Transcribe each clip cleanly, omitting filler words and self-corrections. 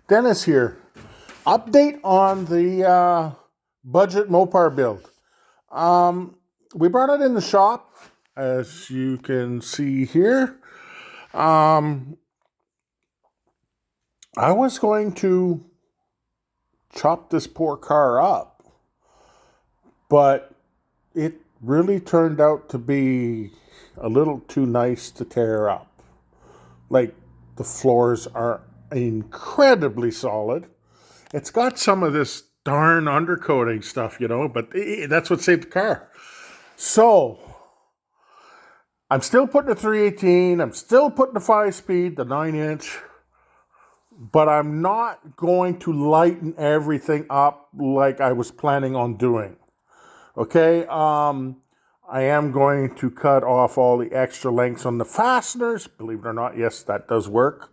Dennis here. Update on the budget Mopar build. We brought it in the shop, as you can see here. Um, I was going to chop this poor car up, but it really turned out to be a little too nice to tear up. Like, the floors are incredibly solid. It's got some of this darn undercoating stuff, but that's what saved the car. So, I'm still putting a 318, I'm still putting the 5-speed, the 9-inch, but I'm not going to lighten everything up like I was planning on doing. Okay, I am going to cut off all the extra lengths on the fasteners. Believe it or not, yes, that does work.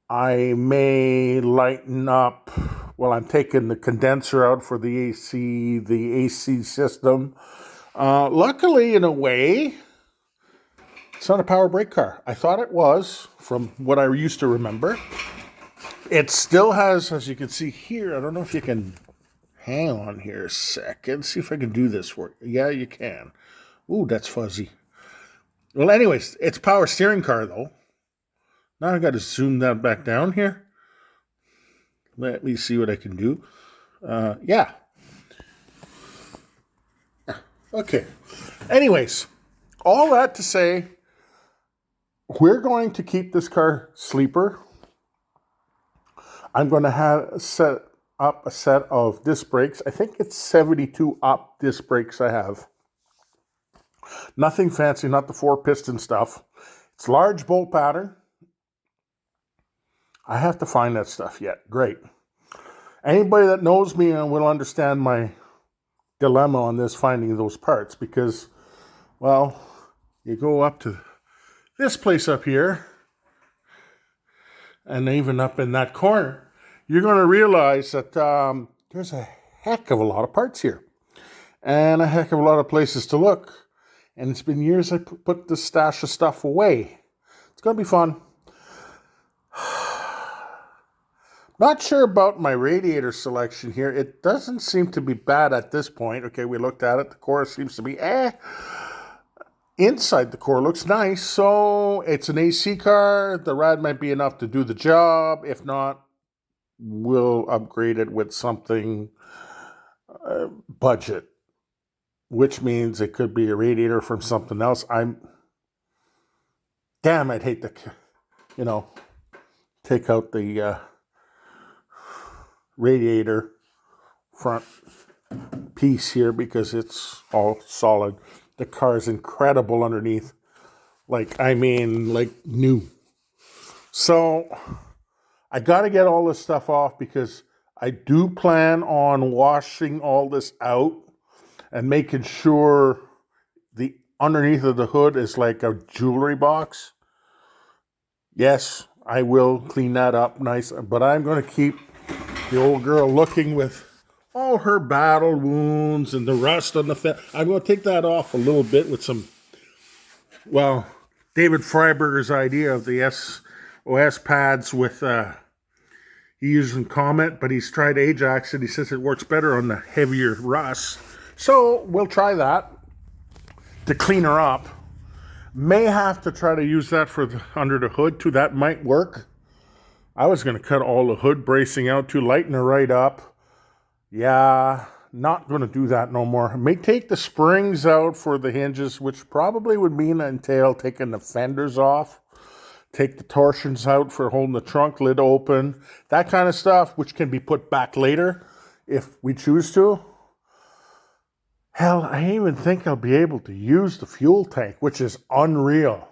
I may lighten up. Well, I'm taking the condenser out for the AC system. Luckily, in a way, it's not a power brake car. I thought it was, from what I used to remember. It still has, as you can see here, I don't know if you can hang on here a second. See if I can do this for you. Yeah, you can. Ooh, that's fuzzy. Well, anyways, it's a power steering car, though. Now I got to zoom that back down here. Let me see what I can do. Yeah. Okay. Anyways, all that to say, we're going to keep this car sleeper. I'm going to have set up a set of disc brakes. I think it's 72 up disc brakes I have. Nothing fancy, not the 4-piston stuff. It's large bolt pattern. I have to find that stuff yet. Great. Anybody that knows me will understand my dilemma on this, finding those parts, because, well, you go up to this place up here, and even up in that corner, you're going to realize that there's a heck of a lot of parts here, and a heck of a lot of places to look. And it's been years I put this stash of stuff away. It's going to be fun. Not sure about my radiator selection here. It doesn't seem to be bad at this point. Okay, we looked at it. The core seems to be Inside the core looks nice. So it's an AC car. The rad might be enough to do the job. If not, we'll upgrade it with something budget, which means it could be a radiator from something else. I'd hate to, take out the radiator front piece here because it's all solid. The car is incredible underneath. Like new. So I got to get all this stuff off because I do plan on washing all this out and making sure the underneath of the hood is like a jewelry box. Yes, I will clean that up nice, but I'm going to keep the old girl looking with all her battle wounds and the rust on the fence. I'm going to take that off a little bit with some, David Freiberger's idea of the SOS pads with, he uses Comet, but he's tried Ajax and he says it works better on the heavier rust. So we'll try that to clean her up. May have to try to use that for under the hood too. That might work. I was going to cut all the hood bracing out to lighten her right up. Yeah, not going to do that no more. I may take the springs out for the hinges, which probably would entail taking the fenders off. Take the torsions out for holding the trunk lid open. That kind of stuff, which can be put back later if we choose to. Hell, I even think I'll be able to use the fuel tank, which is unreal.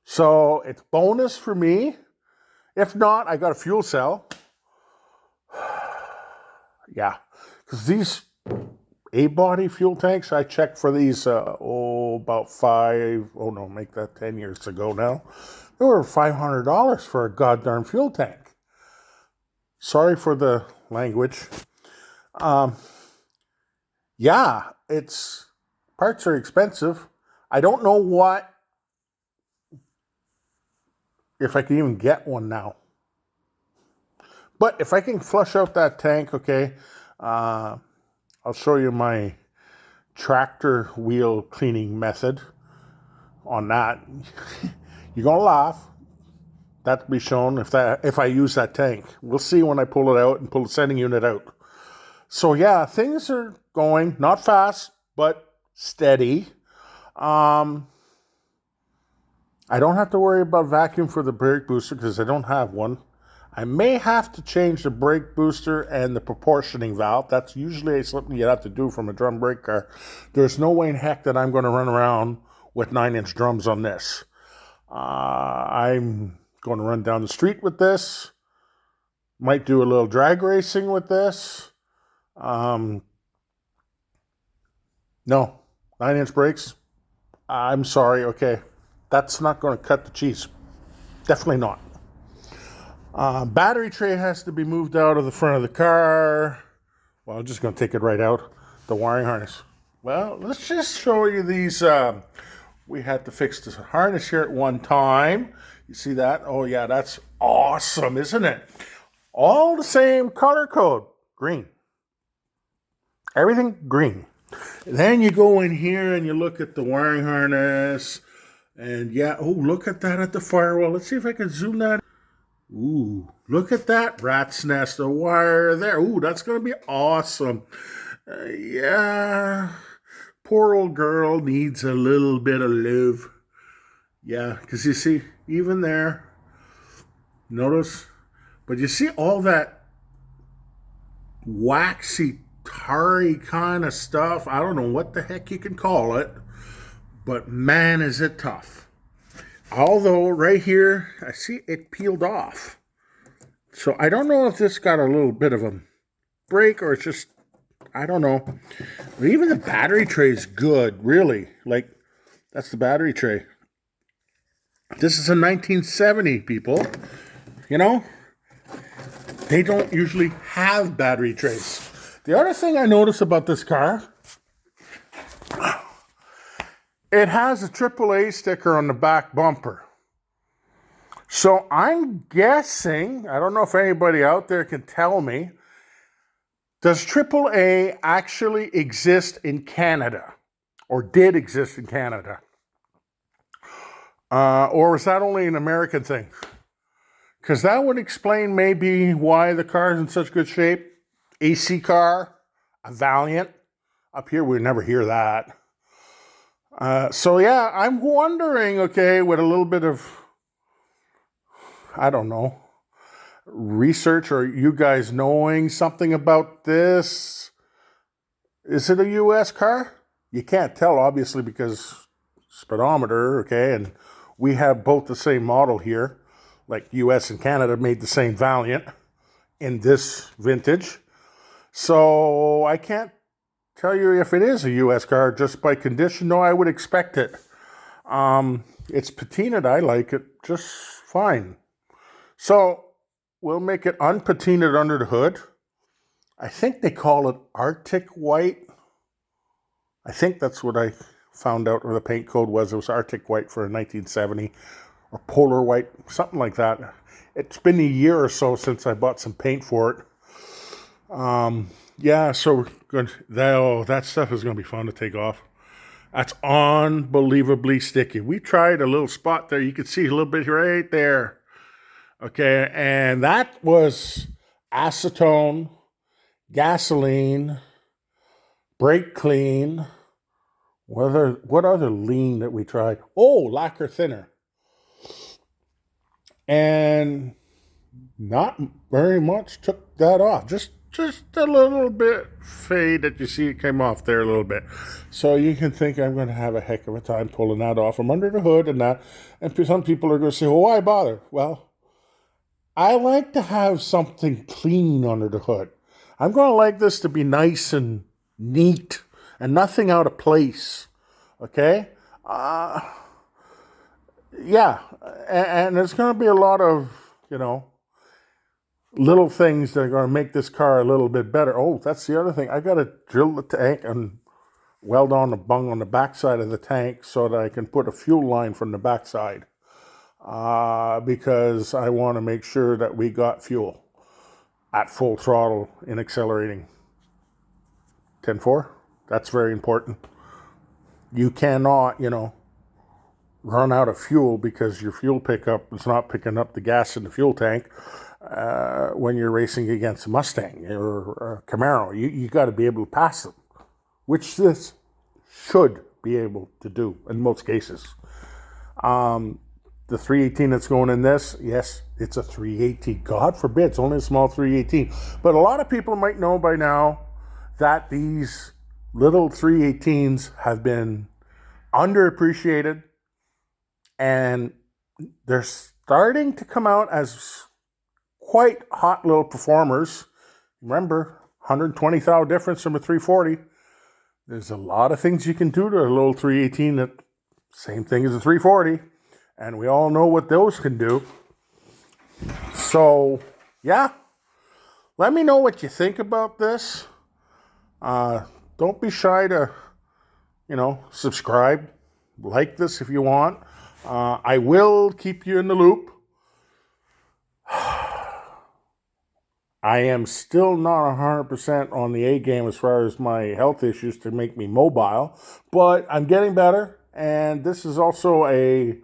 So it's bonus for me. If not, I got a fuel cell. Yeah, because these A-body fuel tanks, I checked for these, about 10 years ago now. They were $500 for a goddamn fuel tank. Sorry for the language. Yeah, parts are expensive. I don't know if I can even get one now. But if I can flush out that tank, okay, I'll show you my tractor wheel cleaning method on that. You're gonna laugh. That'll be shown if I use that tank. We'll see when I pull it out and pull the sending unit out. So yeah, things are going not fast but steady. I don't have to worry about vacuum for the brake booster because I don't have one. I may have to change the brake booster and the proportioning valve. That's usually something you have to do from a drum brake car. There's no way in heck that I'm going to run around with 9-inch drums on this. I'm going to run down the street with this. Might do a little drag racing with this. No, 9-inch brakes. I'm sorry, okay. That's not going to cut the cheese. Definitely not. Battery tray has to be moved out of the front of the car. Well, I'm just going to take it right out. The wiring harness. Well, let's just show you these. We had to fix the harness here at one time. You see that? Oh, yeah, that's awesome, isn't it? All the same color code. Green. Everything green. Then you go in here and you look at the wiring harness. And yeah, oh, look at that at the firewall. Let's see if I can zoom that. Ooh, look at that rat's nest of wire there. Ooh, that's going to be awesome. Yeah, poor old girl needs a little bit of love. Yeah, because you see, even there, notice, but you see all that waxy, tarry kind of stuff. I don't know what the heck you can call it, but man, is it tough. Although right here, I see it peeled off. So I don't know if this got a little bit of a break or it's just, I don't know. But even the battery tray is good, really. Like, that's the battery tray. This is a 1970, people. You know, they don't usually have battery trays. The other thing I noticed about this car, it has a AAA sticker on the back bumper. So I'm guessing, I don't know if anybody out there can tell me, does AAA actually exist in Canada? Or did exist in Canada? Or is that only an American thing? Because that would explain maybe why the car is in such good shape. AC car, a Valiant. Up here, we never hear that. So yeah, I'm wondering, okay, with a little bit of, I don't know, research or you guys knowing something about this, is it a U.S. car? You can't tell, obviously, because speedometer, okay, and we have both the same model here, like U.S. and Canada made the same Valiant in this vintage. So I can't tell you if it is a U.S. car just by condition. No, I would expect it. It's patinaed. I like it just fine. So we'll make it unpatinaed under the hood. I think they call it Arctic White. I think that's what I found out, or the paint code was. It was Arctic White for 1970, or Polar White, something like that. It's been a year or so since I bought some paint for it. Yeah, so we're good. That stuff is going to be fun to take off. That's unbelievably sticky. We tried a little spot there. You can see a little bit right there. Okay, and that was acetone, gasoline, brake clean. What other lean that we tried? Oh, lacquer thinner. And not very much took that off. Just a little bit fade that you see it came off there a little bit. So you can think I'm going to have a heck of a time pulling that off from under the hood and that. And some people are going to say, well, why bother? Well, I like to have something clean under the hood. I'm going to like this to be nice and neat and nothing out of place. Okay? Yeah. And there's going to be a lot of, little things that are going to make this car a little bit better. Oh, that's the other thing. I got to drill the tank and weld on the bung on the backside of the tank so that I can put a fuel line from the backside. Because I want to make sure that we got fuel. at full throttle in accelerating. 10-4, that's very important. You cannot, run out of fuel because your fuel pickup is not picking up the gas in the fuel tank when you're racing against a Mustang or a Camaro. You got to be able to pass them, which this should be able to do in most cases. The 318 that's going in this, yes, it's a 318. God forbid, it's only a small 318. But a lot of people might know by now that these little 318s have been underappreciated, and they're starting to come out as quite hot little performers. Remember, 120 thou difference from a 340. There's a lot of things you can do to a little 318 that same thing as a 340, and we all know what those can do. So, yeah, let me know what you think about this. Don't be shy to, subscribe, like this if you want. I will keep you in the loop. I am still not 100% on the A game as far as my health issues to make me mobile, but I'm getting better, and this is also a,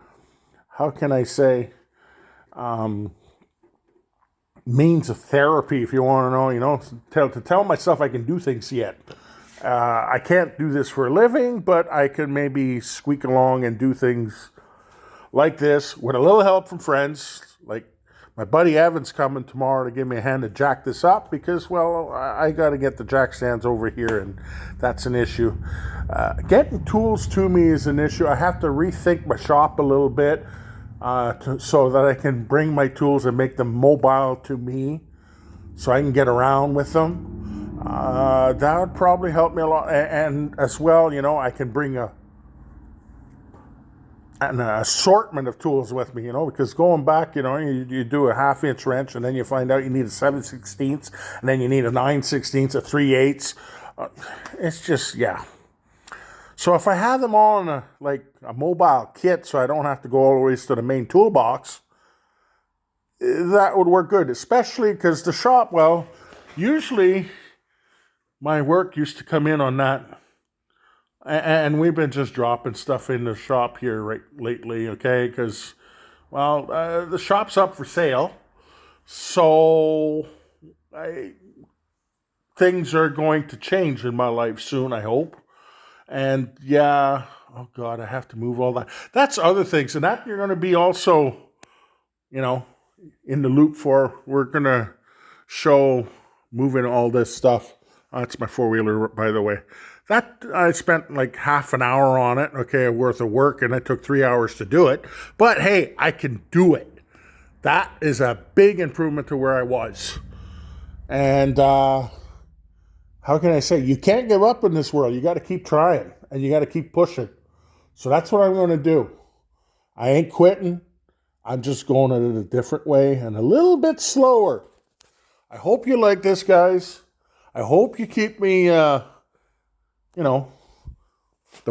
how can I say, means of therapy, if you want to know, to tell myself I can do things yet. I can't do this for a living, but I can maybe squeak along and do things like this with a little help from friends. Like my buddy Evan's coming tomorrow to give me a hand to jack this up because, well, I got to get the jack stands over here, and that's an issue. Getting tools to me is an issue. I have to rethink my shop a little bit so that I can bring my tools and make them mobile to me so I can get around with them. That would probably help me a lot. And as well, I can bring an assortment of tools with me, because going back, you do a 1/2-inch wrench and then you find out you need a 7/16, and then you need a 9/16, a 3/8. It's just, yeah. So if I had them all in a mobile kit so I don't have to go all the way to the main toolbox, that would work good, especially because the shop, well, usually my work used to come in on that. And we've been just dropping stuff in the shop here lately, okay? Because, well, the shop's up for sale. So things are going to change in my life soon, I hope. And, yeah, oh, God, I have to move all that. That's other things. And that you're going to be also, in the loop for. We're going to show moving all this stuff. That's my four-wheeler, by the way. That, I spent like half an hour on it, okay, worth of work, and it took 3 hours to do it. But, hey, I can do it. That is a big improvement to where I was. And how can I say? You can't give up in this world. You got to keep trying, and you got to keep pushing. So that's what I'm going to do. I ain't quitting. I'm just going at it a different way and a little bit slower. I hope you like this, guys. I hope you keep me, the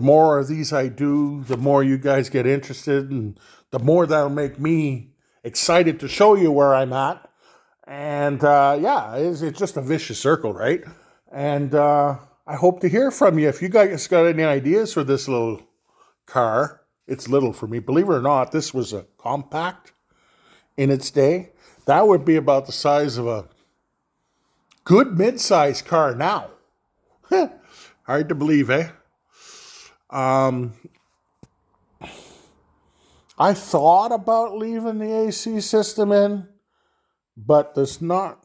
more of these I do, the more you guys get interested, and the more that'll make me excited to show you where I'm at. And, it's just a vicious circle, right? And I hope to hear from you. If you guys got any ideas for this little car, it's little for me. Believe it or not, this was a compact in its day. That would be about the size of a good mid-sized car now. Hard to believe, eh? I thought about leaving the AC system in, but there's not...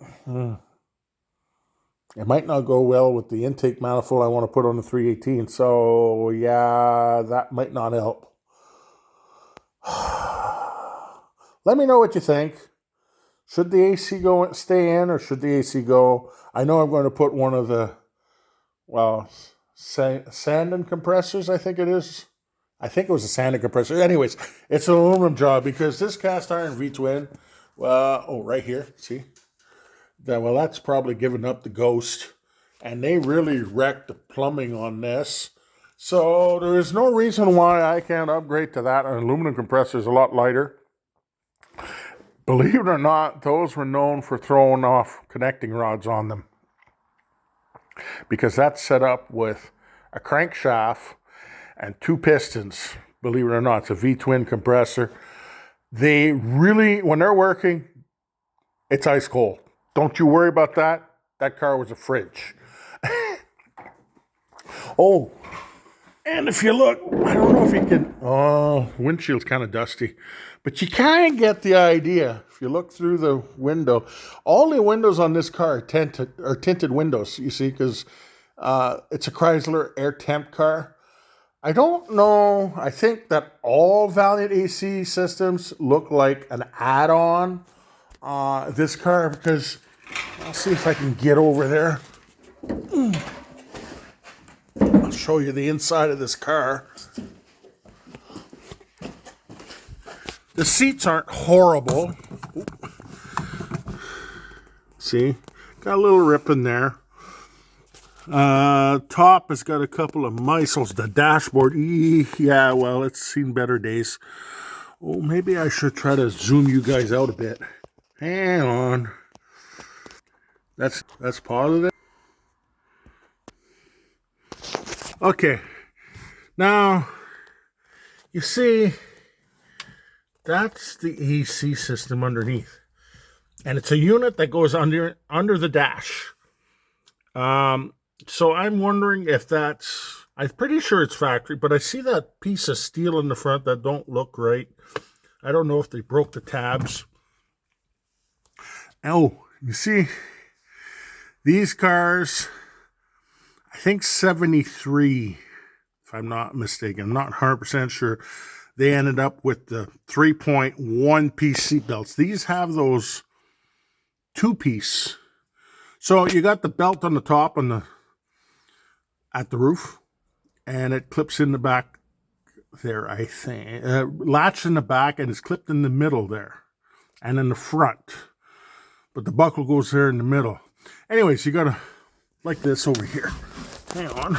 It might not go well with the intake manifold I want to put on the 318. So, yeah, that might not help. Let me know what you think. Should the AC stay in, or should the AC go? I know I'm going to put one of the, Sandon compressors, I think it is. I think it was a Sandon compressor. Anyways, it's an aluminum job because this cast iron V-twin, right here, see? That's probably given up the ghost. And they really wrecked the plumbing on this. So there is no reason why I can't upgrade to that. An aluminum compressor is a lot lighter. Believe it or not, those were known for throwing off connecting rods on them, because that's set up with a crankshaft and 2 pistons. Believe it or not, it's a V-twin compressor. They really, when they're working, it's ice cold. Don't you worry about that. That car was a fridge. Oh, and if you look, I don't know if you can, windshield's kind of dusty, but you kind of get the idea. If you look through the window, all the windows on this car are tinted windows, you see, because it's a Chrysler Air Temp car. I don't know, I think that all Valiant AC systems look like an add-on this car, because I'll see if I can get over there. I'll show you the inside of this car. The seats aren't horrible. See, got a little rip in there. Top has got a couple of mices. The dashboard, yeah, well, it's seen better days. Oh, maybe I should try to zoom you guys out a bit. Hang on. That's positive. Okay. Now, you see, that's the AC system underneath. And it's a unit that goes under the dash. So I'm wondering if that's, I'm pretty sure it's factory, but I see that piece of steel in the front that don't look right. I don't know if they broke the tabs. Oh, you see, these cars, I think 73, if I'm not mistaken, I'm not 100% sure, they ended up with the 3.1 piece seat belts. These have those 2-piece. So you got the belt on the top at the roof, and it clips in the back there, I think. Latch in the back, and it's clipped in the middle there, and in the front. But the buckle goes there in the middle. Anyways, you gotta, like this over here. Hang on.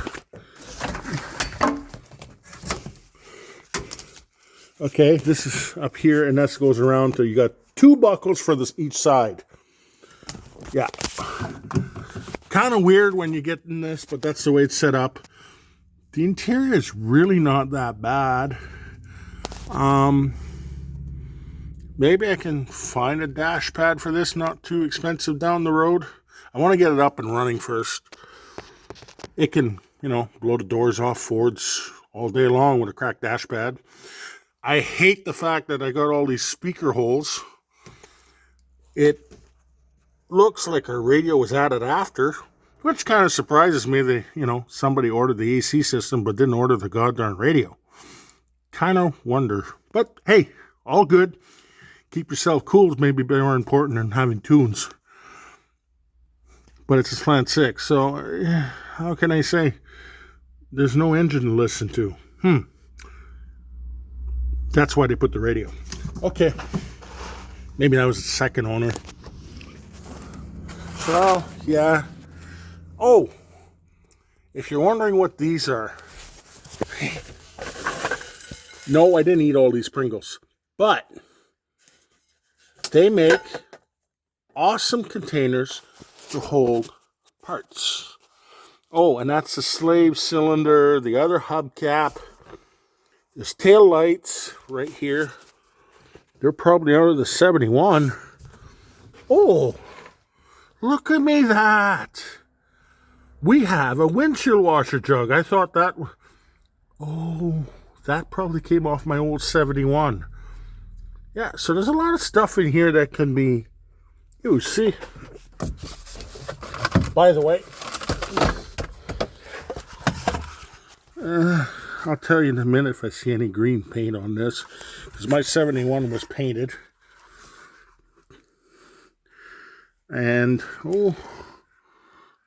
Okay, this is up here, and this goes around to, you got 2 buckles for this each side. Yeah. Kind of weird when you get in this, but that's the way it's set up. The interior is really not that bad. Maybe I can find a dash pad for this, not too expensive down the road. I want to get it up and running first. It can, blow the doors off Fords all day long with a cracked dash pad. I hate the fact that I got all these speaker holes. It looks like our radio was added after, which kind of surprises me that, somebody ordered the AC system but didn't order the goddamn radio. Kind of wonder. But hey, all good. Keep yourself cool is maybe more important than having tunes. But it's a slant 6, so how can I say? There's no engine to listen to. That's why they put the radio. Okay. Maybe that was the second owner. Well, yeah. Oh, if you're wondering what these are, no, I didn't eat all these Pringles, but they make awesome containers to hold parts. Oh, and that's the slave cylinder, the other hubcap. There's tail lights right here. They're probably out of the 71. Oh, look at me that. We have a windshield washer jug. I thought that, that probably came off my old 71. Yeah, so there's a lot of stuff in here that can be used. See? By the way, I'll tell you in a minute if I see any green paint on this, because my 71 was painted. And, I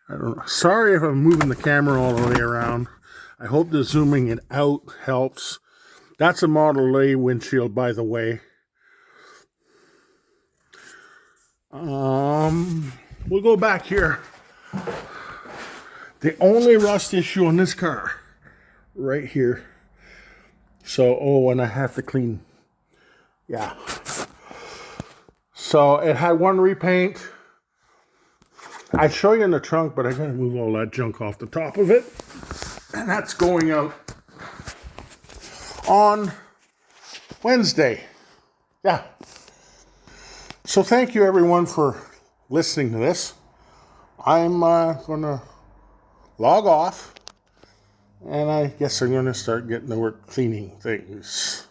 don't know. Sorry if I'm moving the camera all the way around. I hope the zooming it out helps. That's a Model A windshield, by the way. We'll go back here. The only rust issue on this car, right here. So, and I have to clean. Yeah. So it had one repaint. I show you in the trunk, but I gotta move all that junk off the top of it. And that's going out on Wednesday. Yeah. So thank you everyone for listening to this. I'm gonna log off, and I guess I'm gonna start getting to work cleaning things.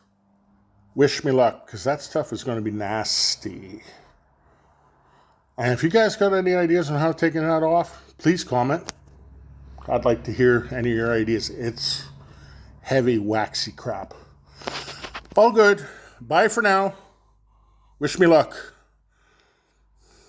Wish me luck, because that stuff is gonna be nasty. And if you guys got any ideas on how taking that off, please comment. I'd like to hear any of your ideas. It's heavy, waxy crap. All good. Bye for now. Wish me luck.